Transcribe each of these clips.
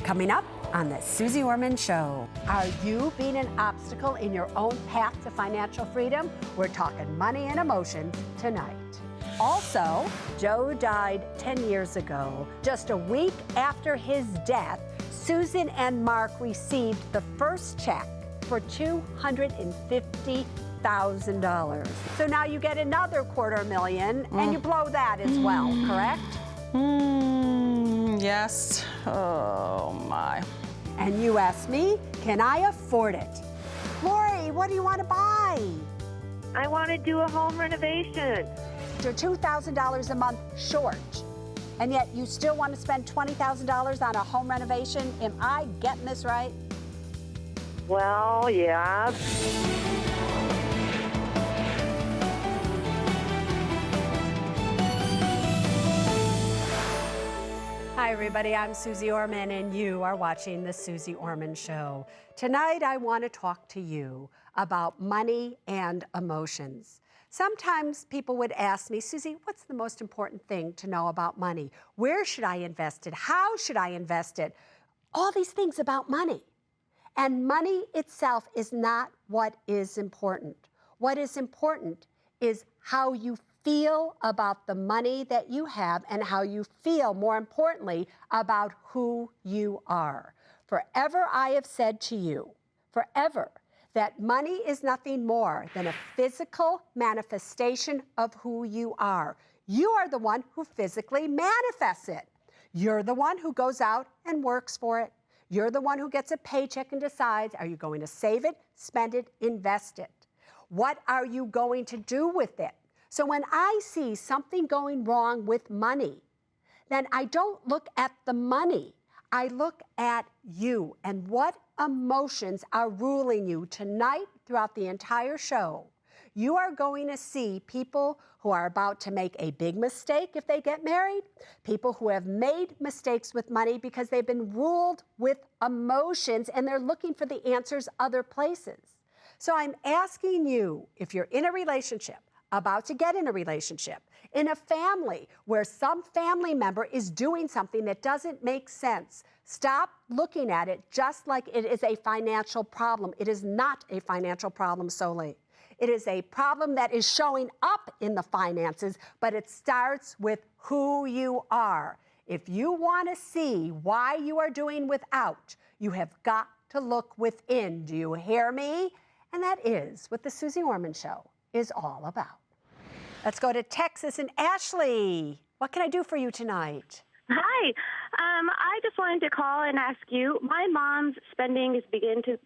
Coming up on the Suze Orman Show. Are you being an obstacle in your own path to financial freedom? We're talking money and emotions tonight. Also, Joe died 10 years ago. Just a week after his death, Susan and Mark received the first check for $250,000. So now you get another $250,000 and you blow that as well, correct? Yes. Oh, my. And you ask me, can I afford it? Lori, what do you want to buy? I want to do a home renovation. You're $2,000 a month short, and yet you still want to spend $20,000 on a home renovation? Am I getting this right? Well, yeah. Hi, everybody. I'm Suze Orman, and you are watching The Suze Orman Show. Tonight, I want to talk to you about money and emotions. Sometimes people would ask me, Suze, what's the most important thing to know about money? Where should I invest it? How should I invest it? All these things about money. And money itself is not what is important. What is important is how you feel about the money that you have and how you feel, more importantly, about who you are. Forever I have said to you, forever, that money is nothing more than a physical manifestation of who you are. You are the one who physically manifests it. You're the one who goes out and works for it. You're the one who gets a paycheck and decides, are you going to save it, spend it, invest it? What are you going to do with it? So when I see something going wrong with money, then I don't look at the money. I look at you and what emotions are ruling you. Tonight, throughout the entire show, you are going to see people who are about to make a big mistake if they get married, people who have made mistakes with money because they've been ruled with emotions and they're looking for the answers other places. So I'm asking you, if you're in a relationship, about to get in a relationship, in a family where some family member is doing something that doesn't make sense, stop looking at it just like it is a financial problem. It is not a financial problem solely. It is a problem that is showing up in the finances, but it starts with who you are. If you want to see why you are doing without, you have got to look within. Do you hear me? And that is what the Suze Orman Show is all about. Let's go to Texas and Ashley. What can I do for you tonight? Hi. I just wanted to call and ask you, my mom's spending is beginning to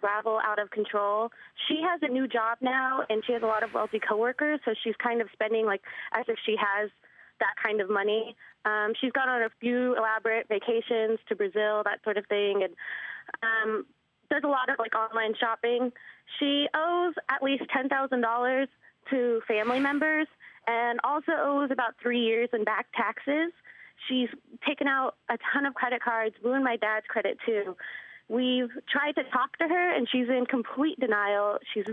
ravel out of control. She has a new job now, and she has a lot of wealthy coworkers, so she's kind of spending like as if she has that kind of money. She's gone on a few elaborate vacations to Brazil, that sort of thing, and does a lot of like online shopping. She owes at least $10,000 to family members and also owes about 3 years in back taxes. She's taken out a ton of credit cards, ruined my dad's credit too. We've tried to talk to her, and she's in complete denial. She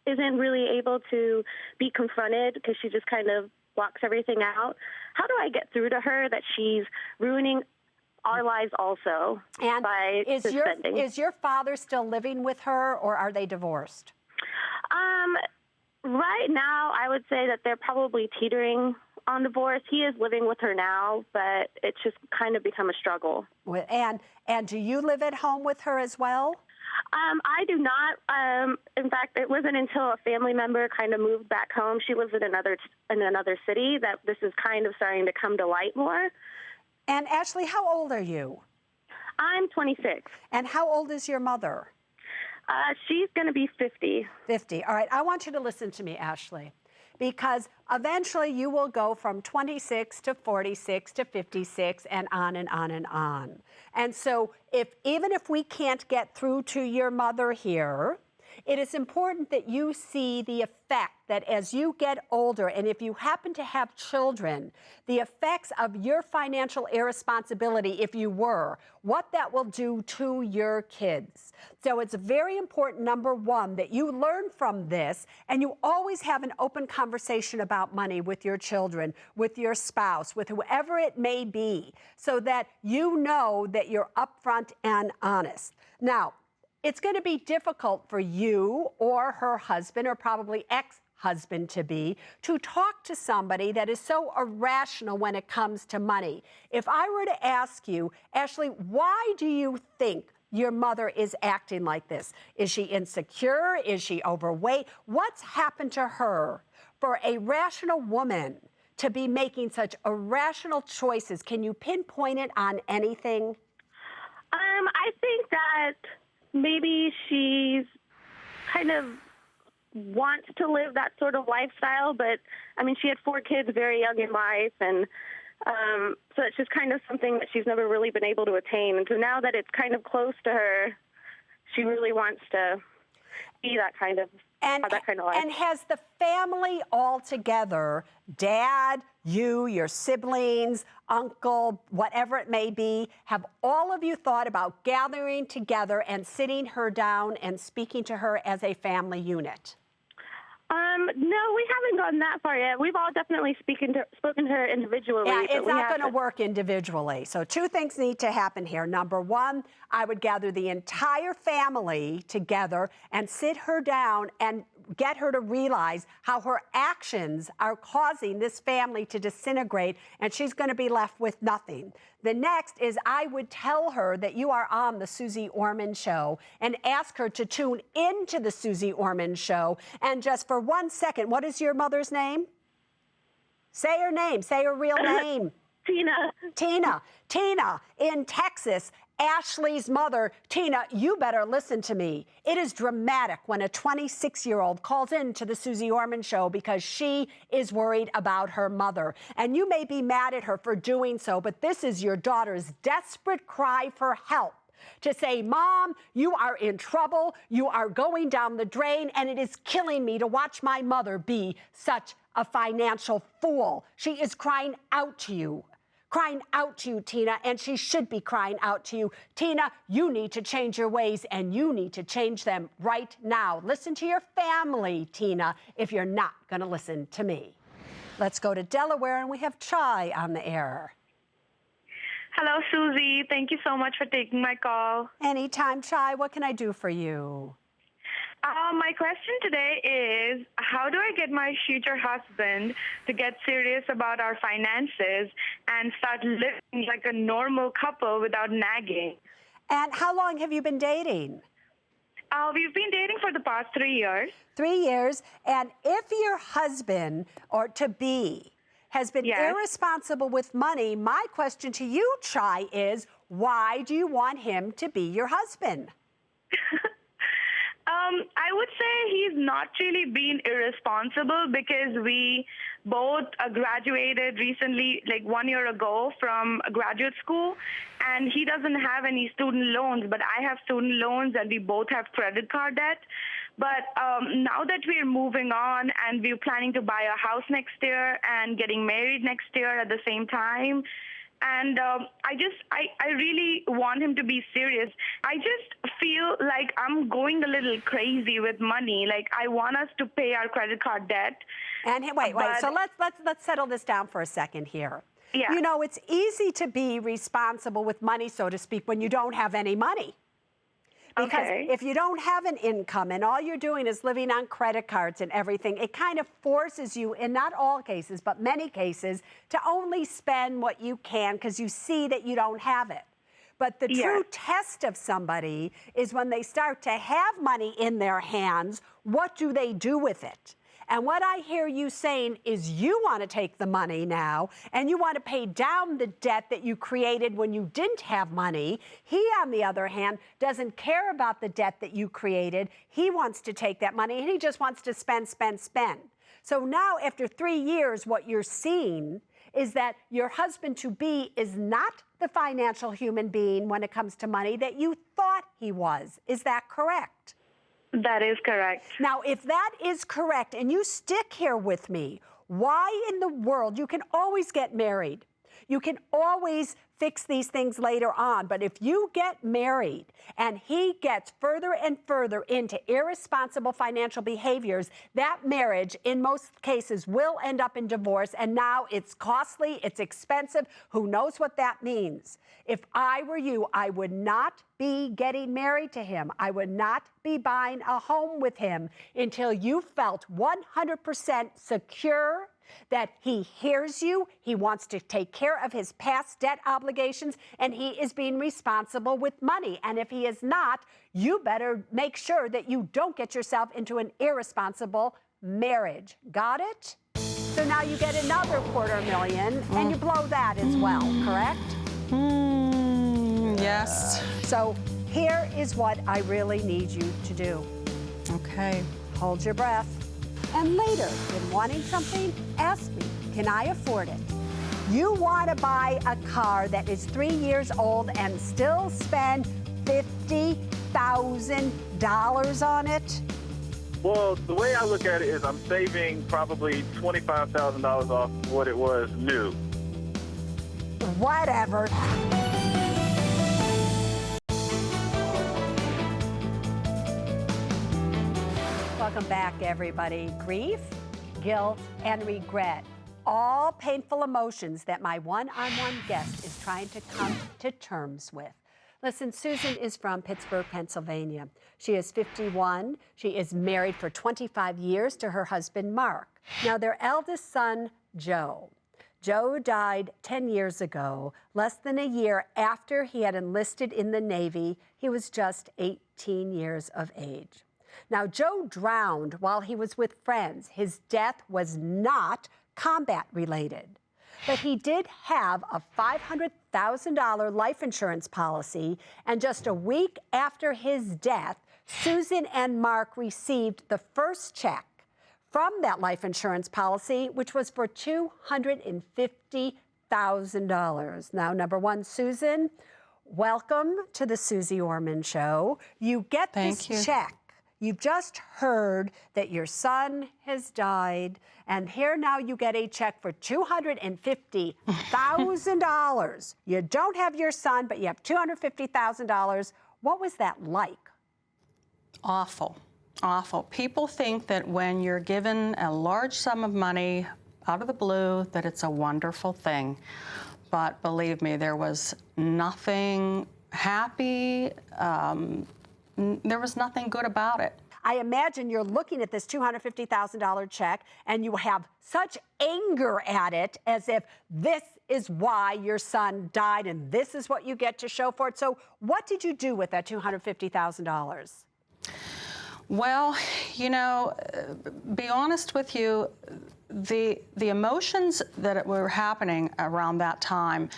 isn't really able to be confronted because she just kind of blocks everything out. How do I get through to her that she's ruining our lives also and by suspending? Is your father still living with her, or are they divorced? Right now, I would say that they're probably teetering on divorce. He is living with her now, but it's just kind of become a struggle. And do you live at home with her as well? I do not. In fact, it wasn't until a family member kind of moved back home. She lives in another city that this is kind of starting to come to light more. And Ashley, how old are you? I'm 26. And how old is your mother? She's going to be 50. 50. All right. I want you to listen to me, Ashley, because eventually you will go from 26 to 46 to 56 and on and on and on. And so even if we can't get through to your mother here, It is important that you see the effect that as you get older, and if you happen to have children, the effects of your financial irresponsibility, if you were, what that will do to your kids. So it's very important, number one, that you learn from this and you always have an open conversation about money with your children, with your spouse, with whoever it may be, so that you know that you're upfront and honest. Now, it's going to be difficult for you or her husband, or probably ex-husband-to-be, to talk to somebody that is so irrational when it comes to money. If I were to ask you, Ashley, why do you think your mother is acting like this? Is she insecure? Is she overweight? What's happened to her for a rational woman to be making such irrational choices? Can you pinpoint it on anything? I think that maybe she's kind of wants to live that sort of lifestyle, but I mean, she had 4 kids very young in life, and so it's just kind of something that she's never really been able to attain. And so now that it's kind of close to her, she really wants to be that kind of life. And has the family all together, dad, you, your siblings, uncle, whatever it may be, have all of you thought about gathering together and sitting her down and speaking to her as a family unit? No, we haven't gone that far yet. We've all definitely spoken to her individually. Yeah, it's not going to work individually. So 2 things need to happen here. Number one, I would gather the entire family together and sit her down and get her to realize how her actions are causing this family to disintegrate, and she's going to be left with nothing. The next is I would tell her that you are on the Suze Orman Show and ask her to tune into the Suze Orman Show. And just for 1 second, what is your mother's name? Say her name. Say her real name. Tina. Tina in Texas. Ashley's mother, Tina, you better listen to me. It is dramatic when a 26-year-old calls in to the Suze Orman Show because she is worried about her mother. And you may be mad at her for doing so, but this is your daughter's desperate cry for help. To say, Mom, you are in trouble, you are going down the drain, and it is killing me to watch my mother be such a financial fool. She is crying out to you. Tina, and she should be crying out to you. Tina, you need to change your ways, and you need to change them right now. Listen to your family, Tina, if you're not going to listen to me. Let's go to Delaware, and we have Chai on the air. Hello, Susie. Thank you so much for taking my call. Anytime, Chai. What can I do for you? My question today is, how do I get my future husband to get serious about our finances and start living like a normal couple without nagging? And how long have you been dating? We've been dating for the past 3 years. 3 years. And if your husband, or to-be, has been irresponsible with money, my question to you, Chai, is why do you want him to be your husband? I would say he's not really been irresponsible because we both graduated recently, like 1 year ago, from graduate school, and he doesn't have any student loans, but I have student loans, and we both have credit card debt. But now that we're moving on and we're planning to buy a house next year and getting married next year at the same time, and I really want him to be serious. I just feel like I'm going a little crazy with money. Like, I want us to pay our credit card debt. And wait. So let's settle this down for a second here. Yeah. You know, it's easy to be responsible with money, so to speak, when you don't have any money. Because if you don't have an income and all you're doing is living on credit cards and everything, it kind of forces you, in not all cases, but many cases, to only spend what you can because you see that you don't have it. But the true test of somebody is when they start to have money in their hands, what do they do with it? And what I hear you saying is you want to take the money now and you want to pay down the debt that you created when you didn't have money. He, on the other hand, doesn't care about the debt that you created. He wants to take that money and he just wants to spend. So now, after 3 years, what you're seeing is that your husband-to-be is not the financial human being when it comes to money that you thought he was. Is that correct? That is correct. Now, if that is correct, and you stick here with me, why in the world, you can always get married. You can always fix these things later on. But if you get married and he gets further and further into irresponsible financial behaviors, that marriage, in most cases, will end up in divorce. And now it's costly, it's expensive. Who knows what that means? If I were you, I would not be getting married to him. I would not be buying a home with him until you felt 100% secure that he hears you, he wants to take care of his past debt obligations, and he is being responsible with money. And if he is not, you better make sure that you don't get yourself into an irresponsible marriage. Got it? So now you get another $250,000 and you blow that as well, correct? Yes. So here is what I really need you to do. Okay. Hold your breath. And later, when wanting something, ask me, can I afford it? You want to buy a car that is 3 years old and still spend $50,000 on it? Well, the way I look at it is I'm saving probably $25,000 off what it was new. Whatever. Welcome back, everybody. Grief, guilt, and regret. All painful emotions that my one-on-one guest is trying to come to terms with. Listen, Susan is from Pittsburgh, Pennsylvania. She is 51. She is married for 25 years to her husband, Mark. Now, their eldest son, Joe. Joe died 10 years ago, less than a year after he had enlisted in the Navy. He was just 18 years of age. Now, Joe drowned while he was with friends. His death was not combat related, but he did have a $500,000 life insurance policy, and just a week after his death, Susan and Mark received the first check from that life insurance policy, which was for $250,000. Now, number one, Susan, welcome to the Suze Orman Show. You get this check. You've just heard that your son has died, and here now you get a check for $250,000. You don't have your son, but you have $250,000. What was that like? Awful, awful. People think that when you're given a large sum of money out of the blue, that it's a wonderful thing. But believe me, there was nothing happy. There was nothing good about it. I imagine you're looking at this $250,000 check and you have such anger at it, as if this is why your son died and this is what you get to show for it. So what did you do with that $250,000? Well, you know, be honest with you, the emotions that were happening around that time,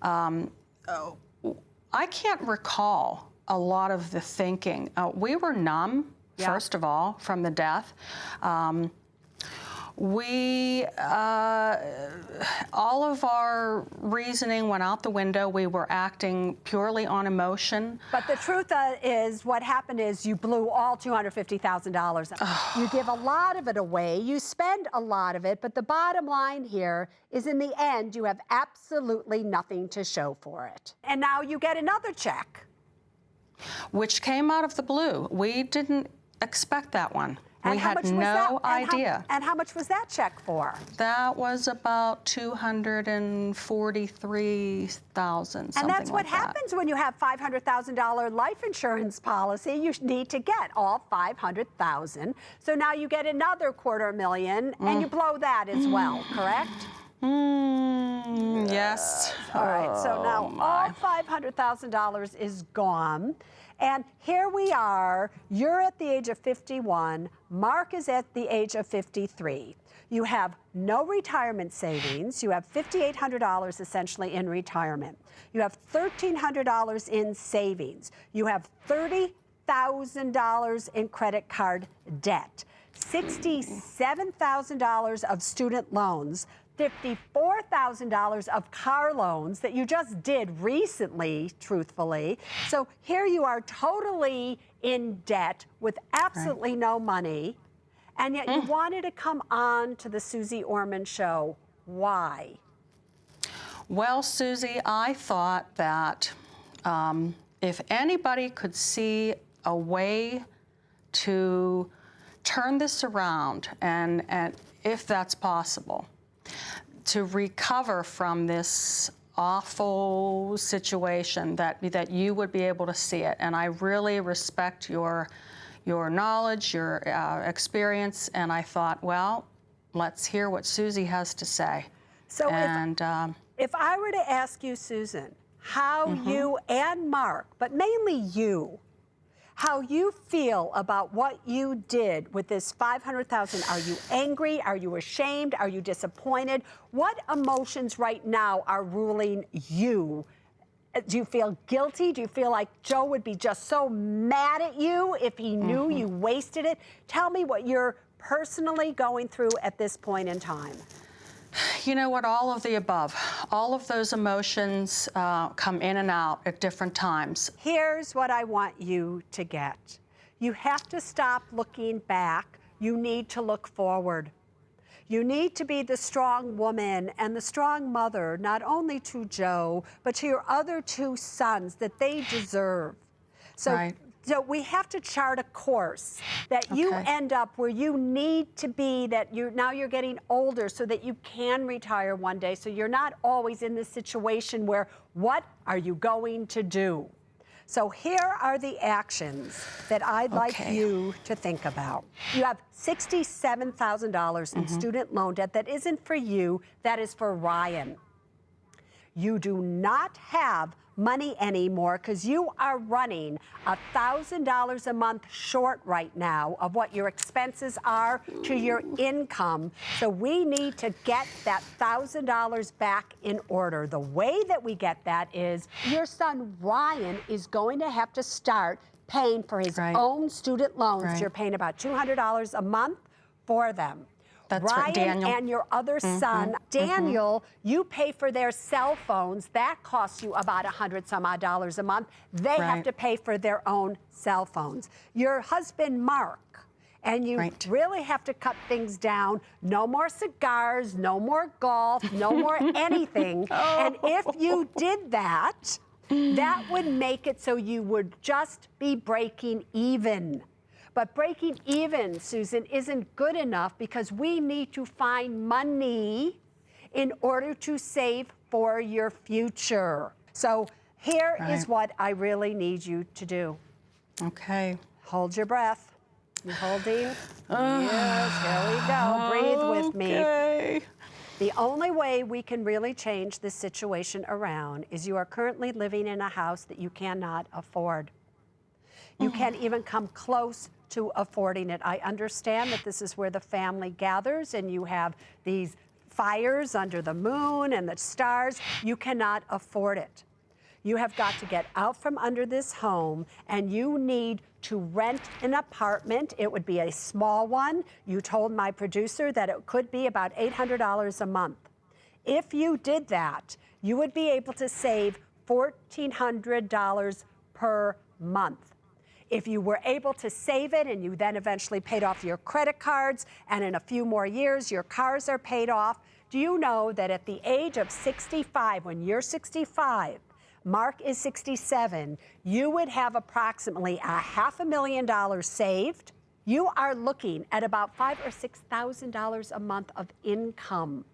I can't recall a lot of the thinking. We were numb, first of all, from the death. All of our reasoning went out the window. We were acting purely on emotion. But the truth is, what happened is you blew all $250,000. You give a lot of it away. You spend a lot of it. But the bottom line here is, in the end, you have absolutely nothing to show for it. And now you get another check, which came out of the blue. We didn't expect that one. We had no idea. And how much was that check for? That was about $243,000. And that's what happens when you have $500,000 life insurance policy. You need to get all $500,000. So now you get another $250,000, and you blow that as well, correct? Yes. All right, so now all $500,000 is gone. And here we are. You're at the age of 51. Mark is at the age of 53. You have no retirement savings. You have $5,800 essentially in retirement. You have $1,300 in savings. You have $30,000 in credit card debt, $67,000 of student loans, $54,000 of car loans that you just did recently, truthfully. So here you are totally in debt with absolutely no money, and yet you wanted to come on to the Suze Orman Show. Why? Well, Susie, I thought that if anybody could see a way to turn this around, and if that's possible, to recover from this awful situation, that you would be able to see it. And I really respect your knowledge, your experience, and I thought, well, let's hear what Susie has to say. So if I were to ask you, Susan, how you and Mark, but mainly you, how you feel about what you did with this $500,000. Are you angry? Are you ashamed? Are you disappointed? What emotions right now are ruling you? Do you feel guilty? Do you feel like Joe would be just so mad at you if he knew you wasted it? Tell me what you're personally going through at this point in time. You know what, all of the above. All of those emotions come in and out at different times. Here's what I want you to get. You have to stop looking back. You need to look forward. You need to be the strong woman and the strong mother, not only to Joe, but to your other two sons that they deserve. So, so we have to chart a course that you end up where you need to be, that now you're getting older so that you can retire one day. So you're not always in this situation where, what are you going to do? So here are the actions that I'd like you to think about. You have $67,000 in student loan debt that isn't for you, that is for Ryan. You do not have money anymore because you are running $1,000 a month short right now of what your expenses are to your income. So we need to get that $1,000 back in order. The way that we get that is your son Ryan is going to have to start paying for his own student loans. You're paying about $200 a month for them. That's Ryan right, Daniel. and your other son, Daniel, you pay for their cell phones. That costs you about $100-some odd a month. They have to pay for their own cell phones. Your husband, Mark, and you really have to cut things down. No more cigars, no more golf, no more anything. And if you did that, that would make it so you would just be breaking even. But breaking even, Susan, isn't good enough because we need to find money in order to save for your future. So here is what I really need you to do. Okay. Hold your breath. You holding? Yes, here we go. Breathe with me. The only way we can really change this situation around is you are currently living in a house that you cannot afford. You can't even come close to affording it. I understand that this is where the family gathers and you have these fires under the moon and the stars. You cannot afford it. You have got to get out from under this home and you need to rent an apartment. It would be a small one. You told my producer that it could be about $800 a month. If you did that, you would be able to save $1,400 per month. If you were able to save it and you then eventually paid off your credit cards and in a few more years your cars are paid off, do you know that at the age of 65, when you're 65, Mark is 67, you would have approximately $500,000 saved? You are looking at about $5,000 or $6,000 a month of income.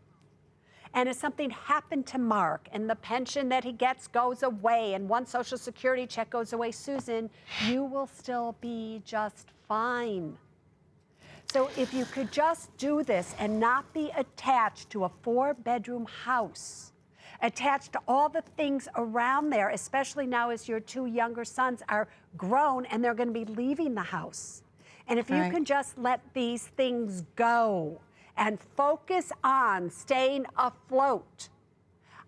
And if something happened to Mark and the pension that he gets goes away and one Social Security check goes away, Susan, you will still be just fine. So if you could just do this and not be attached to a 4-bedroom house, attached to all the things around there, especially now as your two younger sons are grown and they're going to be leaving the house. And if you can just let these things go, and focus on staying afloat.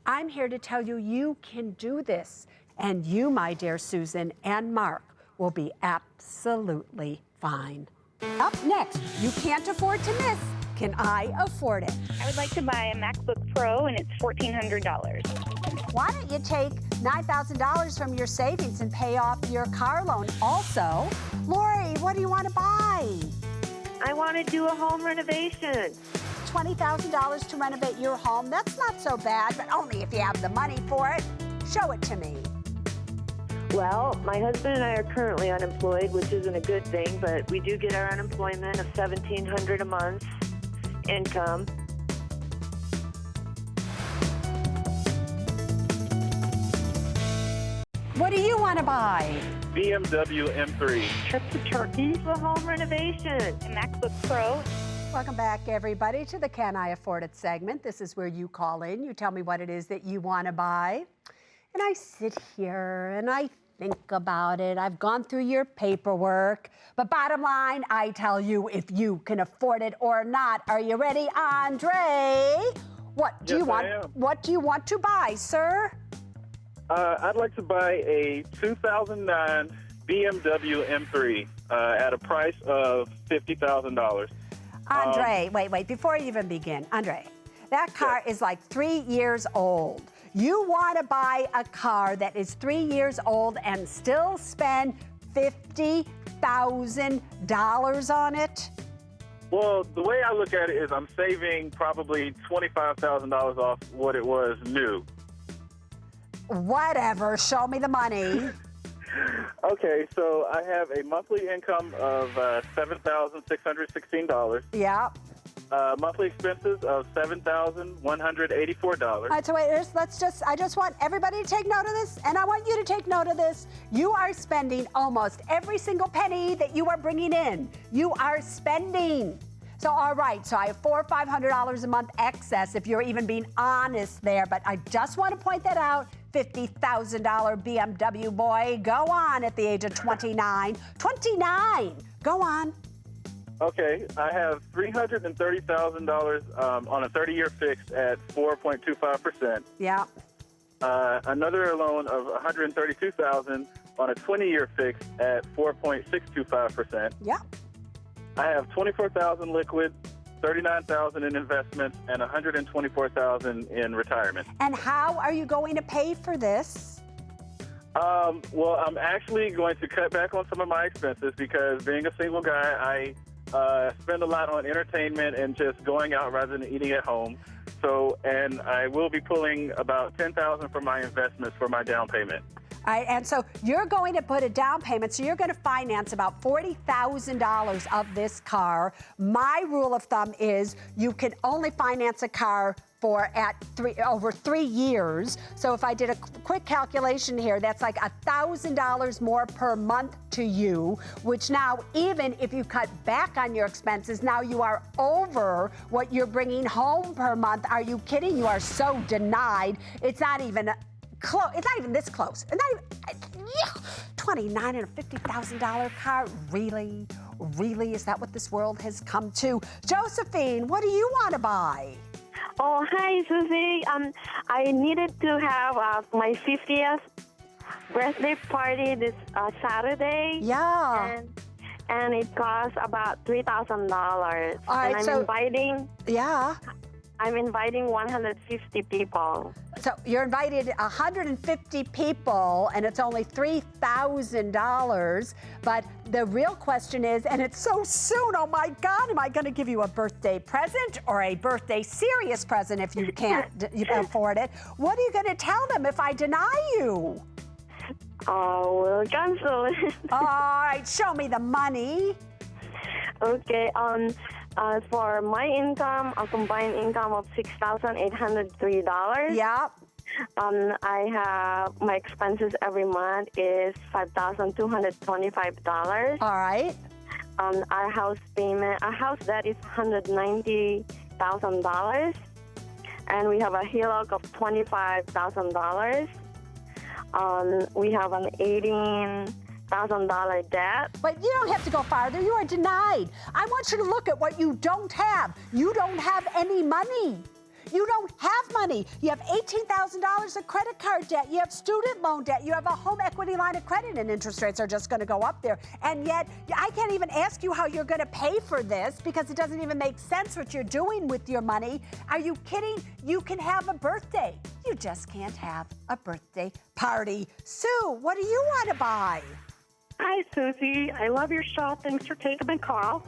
I'm here to tell you, you can do this. And you, my dear Susan, and Mark will be absolutely fine. Up next, you can't afford to miss can I afford it? I would like to buy a MacBook Pro, and it's $1,400. Why don't you take $9,000 from your savings and pay off your car loan? Also, Lori, what do you want to buy? I want to do a home renovation. $20,000 to renovate your home. That's not so bad, but only if you have the money for it. Show it to me. Well, my husband and I are currently unemployed, which isn't a good thing, but we do get our unemployment of $1,700 a month income. What do you want to buy? BMW M3. Trip to Turkey, Do a home renovation. a MacBook Pro. Welcome back, everybody, to the Can I Afford It segment. This is where you call in. You tell me what it is that you want to buy. And I sit here and I think about it. I've gone through your paperwork. But bottom line, I tell you if you can afford it or not. Are you ready, Andre? What do Yes, you want? I am. What do you want to buy, sir? I'd like to buy a 2009 BMW M3 at a price of $50,000. Andre, wait, before you even begin, Andre, that car is like 3 years old. You want to buy a car that is 3 years old and still spend $50,000 on it? Well, the way I look at it is I'm saving probably $25,000 off what it was new. Whatever, show me the money. Okay, so I have a monthly income of $7,616. Yeah. Monthly expenses of $7,184. All right, so wait, I just want everybody to take note of this, and I want you to take note of this. You are spending almost every single penny that you are bringing in. You are spending. So, all right, so I have $400 or $500 a month excess if you're even being honest there, but I just want to point that out. $50,000 BMW boy, go on at the age of 29. 29, go on. Okay, I have $330,000 on a 30-year fixed at 4.25%. Yeah. Another loan of $132,000 on a 20-year fixed at 4.625%. Yeah. I have $24,000 liquid, $39,000 in investments, and $124,000 in retirement. And how are you going to pay for this? Well, I'm actually going to cut back on some of my expenses because being a single guy, I spend a lot on entertainment and just going out rather than eating at home. So, and I will be pulling about $10,000 from my investments for my down payment. All right, and so you're going to put a down payment, so you're going to finance about $40,000 of this car. My rule of thumb is you can only finance a car for over 3 years. So if I did a quick calculation here, that's like $1,000 more per month to you, which now, even if you cut back on your expenses, now you are over what you're bringing home per month. Are you kidding? You are so denied. It's not even close. It's not even this close. It's not even, $29,000 and a $50,000 car. Really? Really? Is that what this world has come to? Josephine, what do you want to buy? Oh, hi, Susie. I needed to have my 50th birthday party this Saturday. Yeah. And it costs about $3,000. All right, and I'm inviting 150 people. So you're invited 150 people, and it's only $3,000. But the real question is, and it's so soon, oh my God, am I going to give you a birthday present or a birthday serious present if you can't afford it? What are you going to tell them if I deny you? Oh, we'll cancel. All right, show me the money. Okay, for my income, a combined income of $6,803. Yeah. I have my expenses every month is $5,225. All right. Our house payment, our house debt is $190,000, and we have a HELOC of $25,000. We have an $18,000 debt. But you don't have to go farther. You are denied. I want you to look at what you don't have. You don't have any money. You don't have money. You have $18,000 of credit card debt. You have student loan debt. You have a home equity line of credit, and interest rates are just going to go up there. And yet, I can't even ask you how you're going to pay for this because it doesn't even make sense what you're doing with your money. Are you kidding? You can have a birthday. You just can't have a birthday party. Sue, what do you want to buy? Hi, Susie. I love your show. Thanks for taking my call.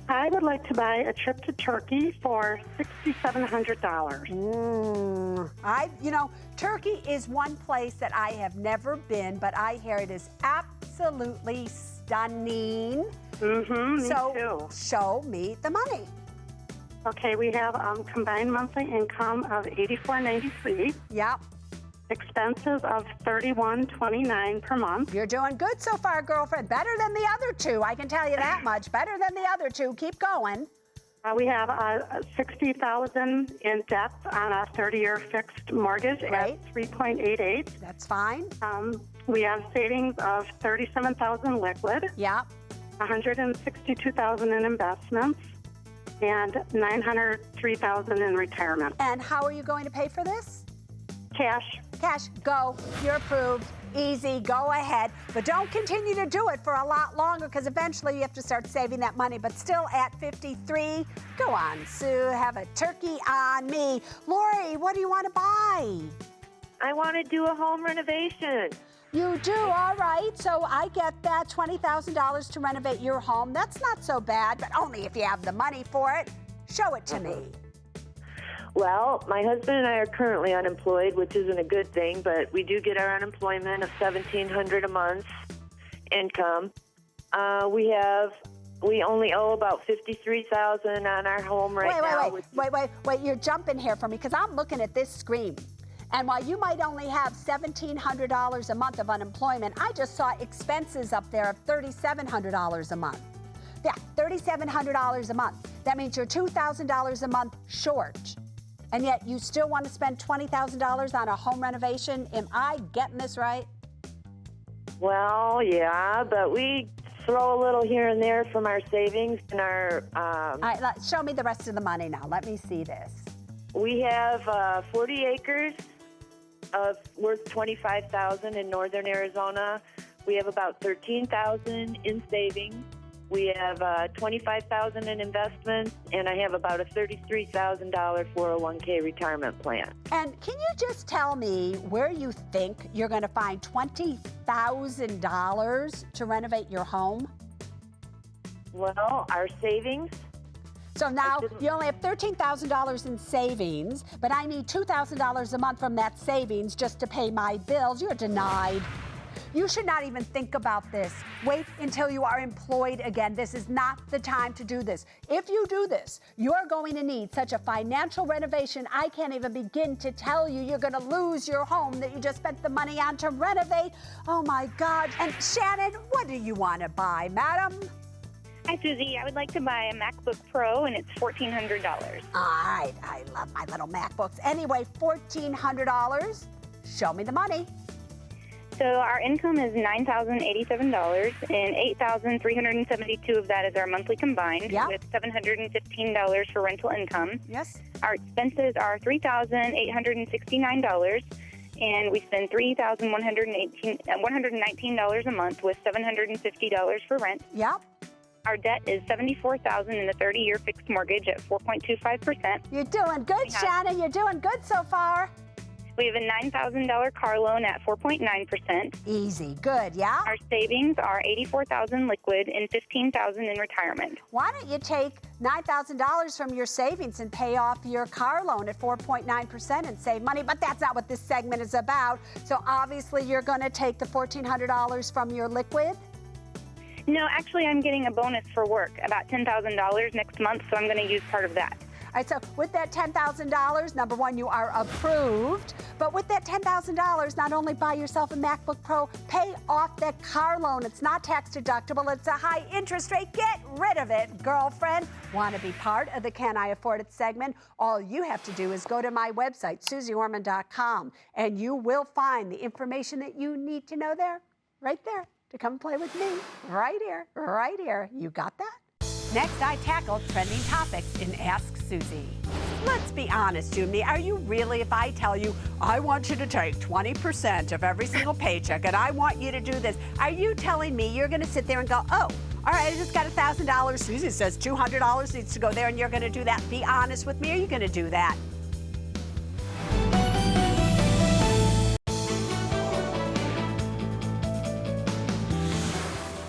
I would like to buy a trip to Turkey for $6,700. Turkey is one place that I have never been, but I hear it is absolutely stunning. Me So too. show me the money. Okay, we have combined monthly income of $84.93. Yep. Expenses of $31.29 per month. You're doing good so far, girlfriend. Better than the other two. I can tell you that much. Better than the other two. Keep going. We have $60,000 in debt on a 30-year fixed mortgage Right. at 3.88. That's fine. We have savings of $37,000 liquid, Yep. $162,000 in investments, and $903,000 in retirement. And how are you going to pay for this? Cash. Cash, go. You're approved. Easy, go ahead. But don't continue to do it for a lot longer because eventually you have to start saving that money. But still at 53, go on, Sue. Have a turkey on me. Lori, what do you want to buy? I want to do a home renovation. You do, all right. So I get that $20,000 to renovate your home. That's not so bad, but only if you have the money for it. Show it to me. Well, my husband and I are currently unemployed, which isn't a good thing, but we do get our unemployment of $1,700 a month income. We only owe about $53,000 on our home right now. Wait, you're jumping here for me because I'm looking at this screen. And while you might only have $1,700 a month of unemployment, I just saw expenses up there of $3,700 a month. Yeah, $3,700 a month. That means you're $2,000 a month short. And yet you still want to spend $20,000 on a home renovation. Am I getting this right? Well, yeah, but we throw a little here and there from our savings and our... All right, show me the rest of the money now. Let me see this. We have 40 acres worth $25,000 in northern Arizona. We have about $13,000 in savings. We have $25,000 in investments, and I have about a $33,000 401k retirement plan. And can you just tell me where you think you're going to find $20,000 to renovate your home? Well, our savings. So now you only have $13,000 in savings, but I need $2,000 a month from that savings just to pay my bills. You're denied. You should not even think about this. Wait until you are employed again. This is not the time to do this. If you do this, you're going to need such a financial renovation, I can't even begin to tell you. You're going to lose your home that you just spent the money on to renovate. Oh my God. And Shannon, what do you want to buy, madam? Hi, Susie. I would like to buy a MacBook Pro, and it's $1,400. All right. I love my little MacBooks. Anyway, $1,400. Show me the money. So our income is $9,087, and $8,372 of that is our monthly combined, Yeah. with $715 for rental income. Yes. Our expenses are $3,869, and we spend $119 a month with $750 for rent. Yep. Our debt is $74,000 in a 30-year fixed mortgage at 4.25%. You're doing good, Shannon. You're doing good so far. We have a $9,000 car loan at 4.9%. Easy. Good, yeah? Our savings are $84,000 liquid and $15,000 in retirement. Why don't you take $9,000 from your savings and pay off your car loan at 4.9% and save money? But that's not what this segment is about. So obviously you're going to take the $1,400 from your liquid? No, actually, I'm getting a bonus for work, about $10,000 next month, so I'm going to use part of that. All right, so with that $10,000, number one, you are approved. But with that $10,000, not only buy yourself a MacBook Pro, pay off that car loan. It's not tax deductible. It's a high interest rate. Get rid of it, girlfriend. Want to be part of the Can I Afford It segment? All you have to do is go to my website, SuzeOrman.com, and you will find the information that you need to know there, right there, to come play with me. Right here, right here. You got that? Next, I tackle trending topics in Ask Susie. let's be honest, Jimmy. Are you really, if I tell you, I want you to take 20% of every single paycheck and I want you to do this, are you telling me you're going to sit there and go, oh, all right, I just got $1,000. Susie says $200 needs to go there and you're going to do that? Be honest with me. Are you going to do that?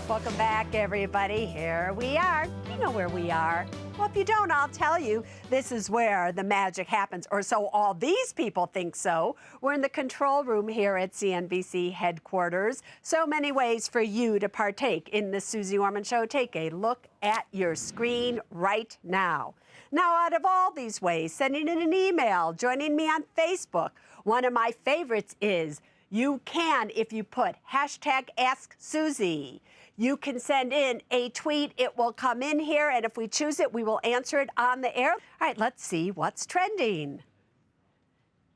Welcome back, everybody. Here we are. You know where we are. Well, if you don't, I'll tell you. This is where the magic happens, or so all these people think so. We're in the control room here at CNBC headquarters. So many ways for you to partake in the Suze Orman Show. Take a look at your screen right now. Now, out of all these ways, sending in an email, joining me on Facebook, one of my favorites is you can, if you put #AskSusie. You can send in a tweet. It will come in here, and if we choose it, we will answer it on the air. All right, let's see what's trending.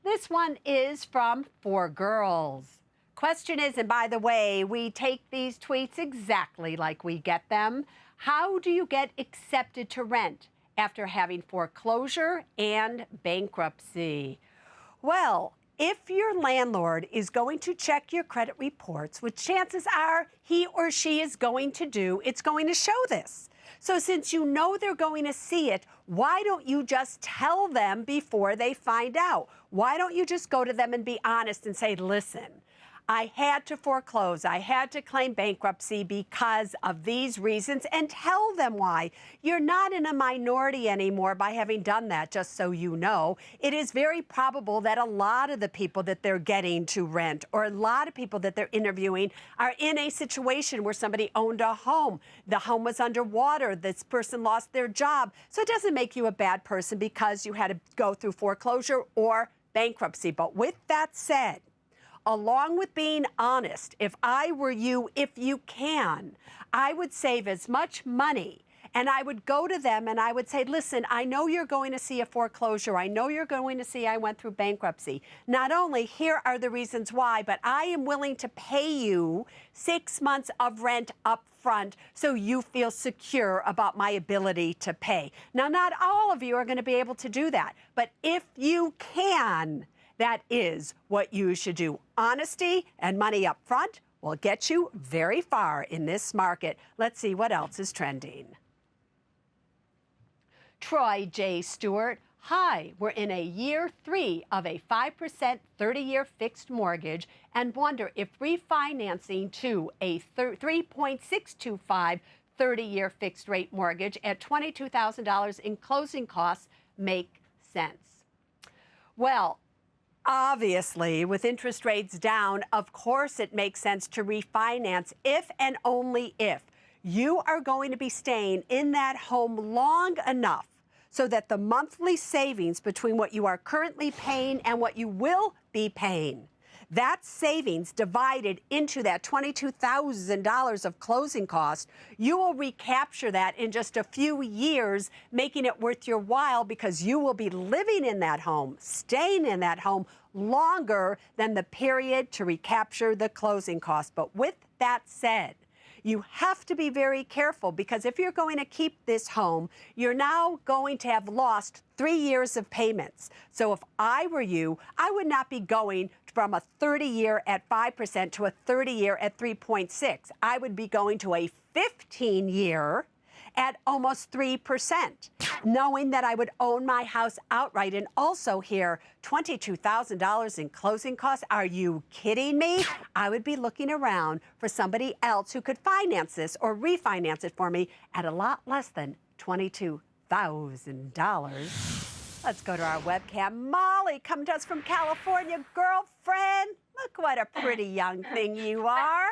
This one is from 4 Girls. Question is, and by the way, we take these tweets exactly like we get them. How do you get accepted to rent after having foreclosure and bankruptcy? Well, if your landlord is going to check your credit reports, which chances are he or she is going to do, it's going to show this. So since you know they're going to see it, why don't you just tell them before they find out? Why don't you just go to them and be honest and say, listen, I had to foreclose. I had to claim bankruptcy because of these reasons, and tell them why. You're not in a minority anymore by having done that, just so you know. It is very probable that a lot of the people that they're getting to rent, or a lot of people that they're interviewing, are in a situation where somebody owned a home. The home was underwater. This person lost their job. So it doesn't make you a bad person because you had to go through foreclosure or bankruptcy. But with that said, along with being honest, if I were you, if you can, I would save as much money and I would go to them and I would say, listen, I know you're going to see a foreclosure. I know you're going to see I went through bankruptcy. Not only here are the reasons why, but I am willing to pay you 6 months of rent up front so you feel secure about my ability to pay. Now, not all of you are going to be able to do that, but if you can, that is what you should do. Honesty and money up front will get you very far in this market. Let's see what else is trending. Troy J. Stewart. Hi, we're in a year 3 of a 5% 30-year fixed mortgage and wonder if refinancing to a 3.625 30-year fixed rate mortgage at $22,000 in closing costs make sense. Well, obviously, with interest rates down, of course it makes sense to refinance if and only if you are going to be staying in that home long enough so that the monthly savings between what you are currently paying and what you will be paying, that savings divided into that $22,000 of closing costs, you will recapture that in just a few years, making it worth your while because you will be living in that home, staying in that home longer than the period to recapture the closing costs. But with that said, you have to be very careful because if you're going to keep this home, you're now going to have lost 3 years of payments. So if I were you, I would not be going from a 30-year at 5% to a 30-year at 3.6. I would be going to a 15-year at almost 3%, knowing that I would own my house outright and also hear $22,000 in closing costs. Are you kidding me? I would be looking around for somebody else who could finance this or refinance it for me at a lot less than $22,000. Let's go to our webcam. Molly, coming to us from California. Girlfriend, look what a pretty young thing you are.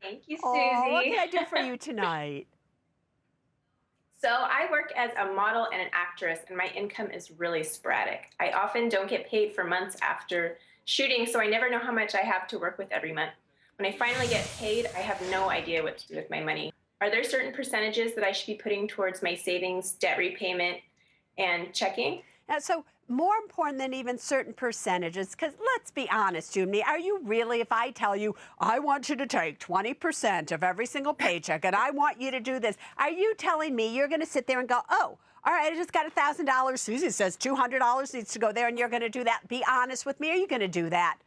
Thank you, Susie. Oh, what can I do for you tonight? So I work as a model and an actress, and my income is really sporadic. I often don't get paid for months after shooting, so I never know how much I have to work with every month. When I finally get paid, I have no idea what to do with my money. Are there certain percentages that I should be putting towards my savings, debt repayment, and checking? So more important than even certain percentages, because let's be honest, Jimmy, are you really, if I tell you, I want you to take 20% of every single paycheck and I want you to do this, are you telling me you're going to sit there and go, oh, all right, I just got $1,000. Susie says $200 needs to go there, and you're going to do that. Be honest with me. Are you going to do that?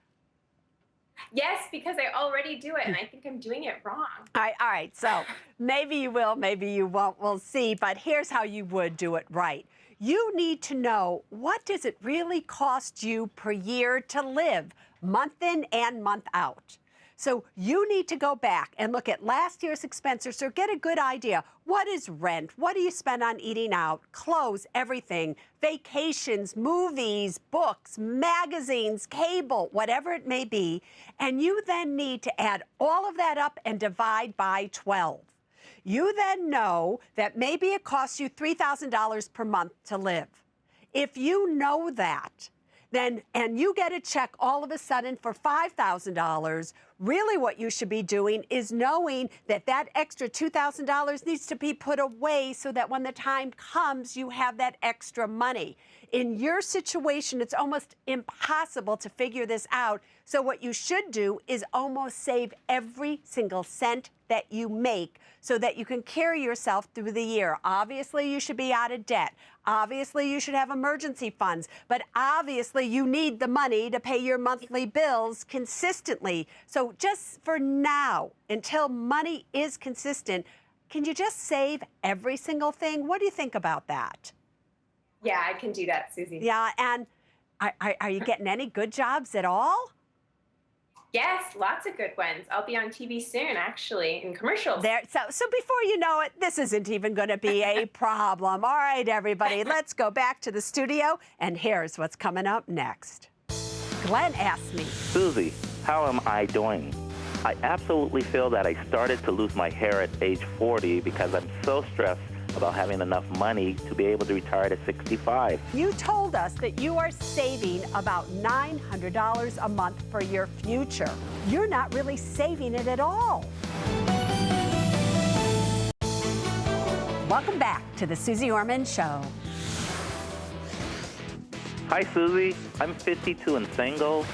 Yes, because I already do it, and I think I'm doing it wrong. All right. So maybe you will, maybe you won't. We'll see. But here's how you would do it right. You need to know, what does it really cost you per year to live, month in and month out? So you need to go back and look at last year's expenses, so get a good idea. What is rent? What do you spend on eating out? Clothes, everything, vacations, movies, books, magazines, cable, whatever it may be. And you then need to add all of that up and divide by 12. You then know that maybe it costs you $3,000 per month to live. If you know that, then, and you get a check all of a sudden for $5,000, really what you should be doing is knowing that that extra $2,000 needs to be put away so that when the time comes, you have that extra money. In your situation, it's almost impossible to figure this out. So what you should do is almost save every single cent that you make so that you can carry yourself through the year. Obviously, you should be out of debt. Obviously, you should have emergency funds. But obviously, you need the money to pay your monthly bills consistently. So just for now, until money is consistent, can you just save every single thing? What do you think about that? Yeah, I can do that, Susie. Yeah, and are you getting any good jobs at all? Yes, lots of good ones. I'll be on TV soon, actually, in commercials. So before you know it, this isn't even going to be a problem. All right, everybody, let's go back to the studio, and here's what's coming up next. Glenn asked me, Susie, how am I doing? I absolutely feel that I started to lose my hair at age 40 because I'm so stressed about having enough money to be able to retire at 65. You told us that you are saving about $900 a month for your future. You're not really saving it at all. Welcome back to the Suze Orman Show. Hi, Susie. I'm 52 and single.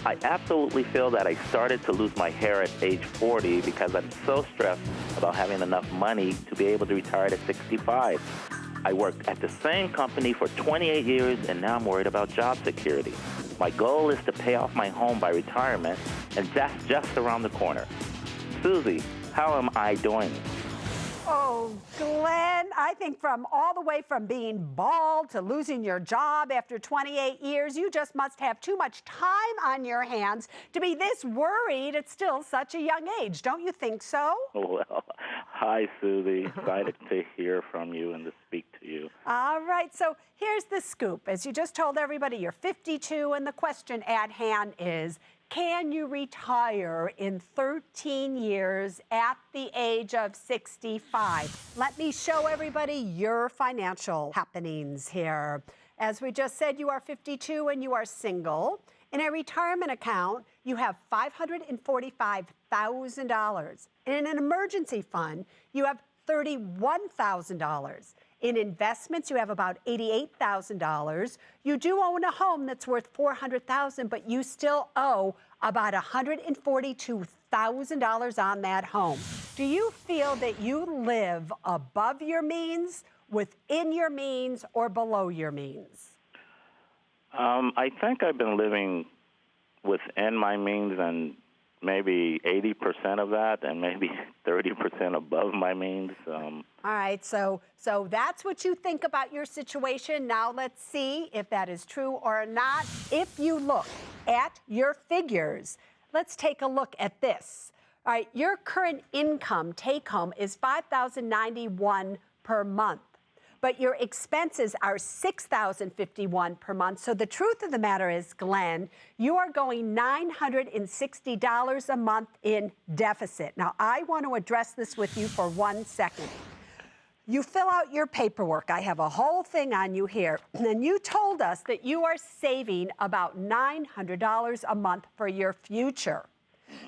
I absolutely feel that I started to lose my hair at age 40 because I'm so stressed about having enough money to be able to retire at 65. I worked at the same company for 28 years, and now I'm worried about job security. My goal is to pay off my home by retirement, and that's just around the corner. Susie, how am I doing? Oh, Glenn, I think from all the way from being bald to losing your job after 28 years, you just must have too much time on your hands to be this worried at still such a young age. Don't you think so? Well, hi, Susie. Excited to hear from you and to speak to you. All right, so here's the scoop. As you just told everybody, you're 52, and the question at hand is, can you retire in 13 years at the age of 65? Let me show everybody your financial happenings here. As we just said, you are 52 and you are single. In a retirement account, you have $545,000. In an emergency fund, you have $31,000. In investments, you have about $88,000. You do own a home that's worth $400,000, but you still owe about $142,000 on that home. Do you feel that you live above your means, within your means, or below your means? I think I've been living within my means and maybe 80% of that and maybe 30% above my means. All right, so that's what you think about your situation. Now let's see if that is true or not. If you look at your figures, let's take a look at this. All right, your current income take home is $5,091 per month. But your expenses are $6,051 per month. So the truth of the matter is, Glenn, you are going $960 a month in deficit. Now, I want to address this with you for 1 second. You fill out your paperwork. I have a whole thing on you here. And you told us that you are saving about $900 a month for your future.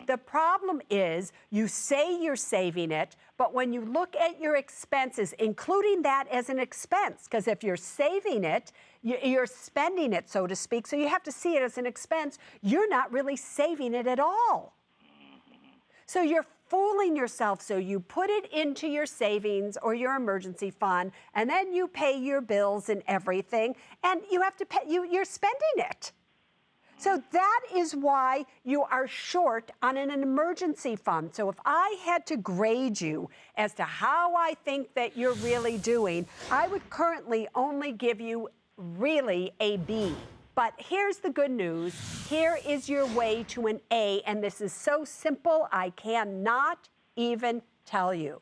The problem is you say you're saving it, but when you look at your expenses, including that as an expense, because if you're saving it, you're spending it, so to speak, so you have to see it as an expense, you're not really saving it at all. So you're fooling yourself. So you put it into your savings or your emergency fund, and then you pay your bills and everything, and you have to pay, you're spending it. So that is why you are short on an emergency fund. So if I had to grade you as to how I think that you're really doing, I would currently only give you really a B. But here's the good news. Here is your way to an A, and this is so simple, I cannot even tell you.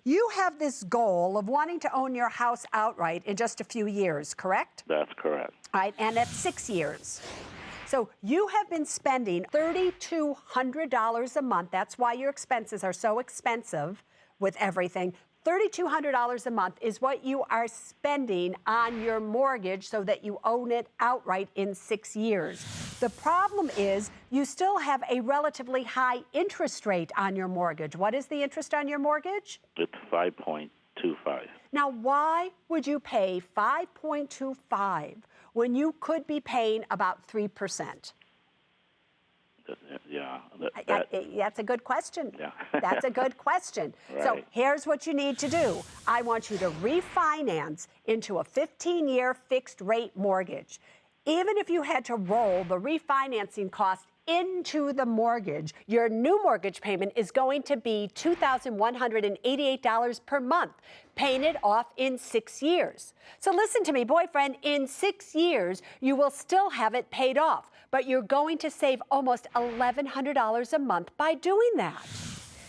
You have this goal of wanting to own your house outright in just a few years, correct? That's correct. All right, and that's 6 years. So you have been spending $3,200 a month. That's why your expenses are so expensive with everything. $3,200 a month is what you are spending on your mortgage so that you own it outright in 6 years. The problem is you still have a relatively high interest rate on your mortgage. What is the interest on your mortgage? It's 5.25. Now, why would you pay 5.25 when you could be paying about 3%? Yeah. That's a good question. Yeah. That's a good question. Right. So here's what you need to do. I want you to refinance into a 15-year fixed rate mortgage. Even if you had to roll the refinancing cost into the mortgage, your new mortgage payment is going to be $2,188 per month, paying it off in 6 years. So listen to me, boyfriend, in 6 years, you will still have it paid off, but you're going to save almost $1,100 a month by doing that.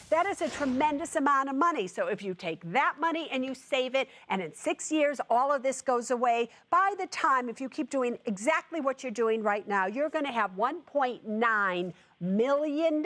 That is a tremendous amount of money. So if you take that money and you save it, and in 6 years, all of this goes away, by the time, if you keep doing exactly what you're doing right now, you're going to have $1.9 million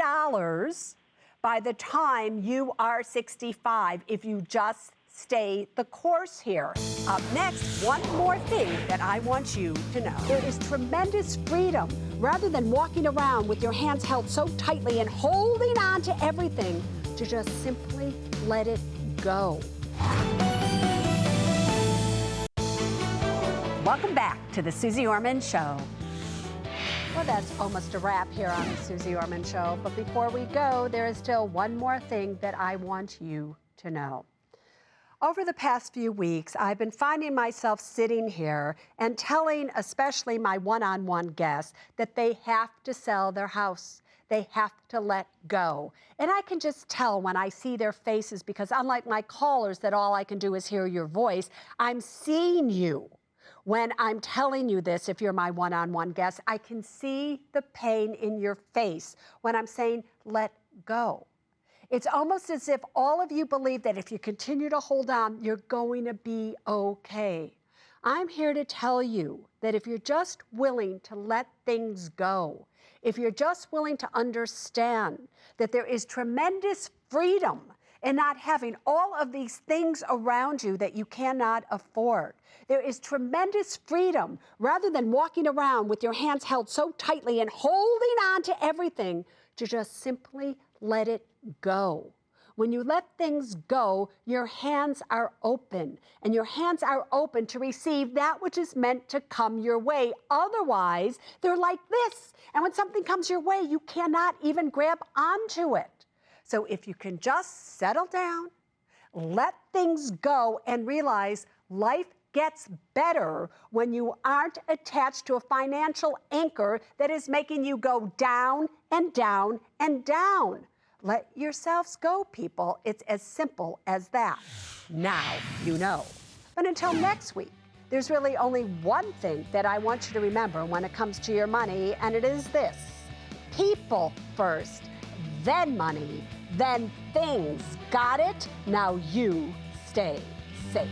by the time you are 65, if you just stay the course here. Up next, one more thing that I want you to know. There is tremendous freedom. Rather than walking around with your hands held so tightly and holding on to everything, to just simply let it go. Welcome back to the Suze Orman Show. Well, that's almost a wrap here on the Suze Orman Show. But before we go, there is still one more thing that I want you to know. Over the past few weeks, I've been finding myself sitting here and telling especially my one-on-one guests that they have to sell their house. They have to let go. And I can just tell when I see their faces, because unlike my callers that all I can do is hear your voice, I'm seeing you. When I'm telling you this, if you're my one-on-one guest, I can see the pain in your face when I'm saying, let go. It's almost as if all of you believe that if you continue to hold on, you're going to be okay. I'm here to tell you that if you're just willing to let things go, if you're just willing to understand that there is tremendous freedom in not having all of these things around you that you cannot afford. There is tremendous freedom rather than walking around with your hands held so tightly and holding on to everything, to just simply let it go. When you let things go, your hands are open, and your hands are open to receive that which is meant to come your way. Otherwise, they're like this, and when something comes your way, you cannot even grab onto it. So if you can just settle down, let things go, and realize life gets better when you aren't attached to a financial anchor that is making you go down and down and down. Let yourselves go, people. It's as simple as that. Now you know. But until next week, there's really only one thing that I want you to remember when it comes to your money, and it is this: people first, then money, then things. Got it? Now you stay safe.